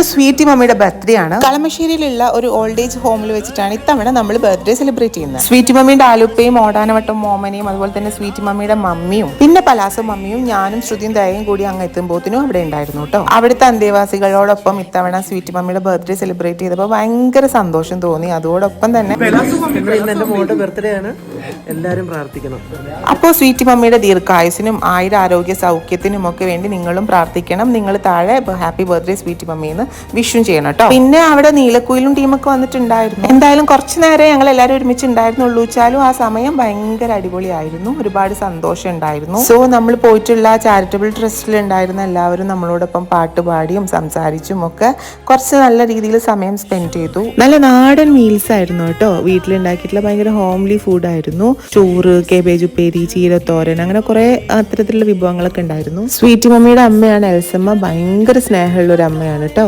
Sweety മമ്മിയുടെ birthday ആണ്. കളമശ്ശേരിയിലുള്ള ഒരു ഓൾഡ് ഏജ് ഹോമിൽ വെച്ചിട്ടാണ് ഇത്തവണ നമ്മൾ ബർത്ത്ഡേ സെലിബ്രേറ്റ് ചെയ്യുന്നത്. സ്വീറ്റി മമ്മിയുടെ ആലുപ്പയും ഓടാനവട്ടം മോമനയും അതുപോലെ തന്നെ സ്വീറ്റി മമ്മിയുടെ മമ്മിയും പിന്നെ പലാസ മമ്മിയും ഞാനും ശ്രുതിയും ദയയും കൂടി അങ്ങ് എത്തുമ്പോത്തിനും അവിടെ ഉണ്ടായിരുന്നു കേട്ടോ. അവിടുത്തെ അന്തേവാസികളോടൊപ്പം ഇത്തവണ സ്വീറ്റി മമ്മിയുടെ ബർത്ത്ഡേ സെലിബ്രേറ്റ് ചെയ്തപ്പോൾ ഭയങ്കര സന്തോഷം തോന്നി. അതോടൊപ്പം തന്നെ എല്ലാവരും പ്രാർത്ഥിക്കണം. അപ്പോൾ സ്വീറ്റി മമ്മിയുടെ ദീർഘായുസിനും ആരോഗ്യ സൗഖ്യത്തിനും ഒക്കെ വേണ്ടി നിങ്ങളും പ്രാർത്ഥിക്കണം. നിങ്ങൾ താഴെ ഹാപ്പി ബർത്ത്ഡേ സ്വീറ്റി മമ്മിന്ന് വിഷും ചെയ്യണം കേട്ടോ. പിന്നെ അവിടെ നീലക്കുയിലും ടീമൊക്കെ വന്നിട്ടുണ്ടായിരുന്നു. എന്തായാലും കുറച്ചു നേരം ഞങ്ങൾ എല്ലാവരും ഒരുമിച്ച് ഉണ്ടായിരുന്നുള്ളൂ. വെച്ചാലും ആ സമയം ഭയങ്കര അടിപൊളിയായിരുന്നു. ഒരുപാട് സന്തോഷം ഉണ്ടായിരുന്നു. സോ നമ്മൾ പോയിട്ടുള്ള ചാരിറ്റബിൾ ട്രസ്റ്റിൽ ഉണ്ടായിരുന്ന എല്ലാവരും നമ്മളോടൊപ്പം പാട്ടുപാടിയും സംസാരിച്ചും ഒക്കെ കുറച്ച് നല്ല രീതിയിൽ സമയം സ്പെൻഡ് ചെയ്തു. നല്ല നാടൻ മീൽസ് ആയിരുന്നു കേട്ടോ. വീട്ടിലുണ്ടാക്കിയിട്ടുള്ള ഭയങ്കര ഹോംലി ഫുഡ് ആയിരുന്നു. ചോറ്, കേബേജ് ഉപ്പേരി, ചീരത്തോരൻ, അങ്ങനെ കുറെ അത്തരത്തിലുള്ള വിഭവങ്ങളൊക്കെ ഉണ്ടായിരുന്നു. സ്വീറ്റി മമ്മിയുടെ അമ്മയാണ് എൽസമ്മ. ഭയങ്കര സ്നേഹമുള്ള ഒരു അമ്മയാണ് കേട്ടോ.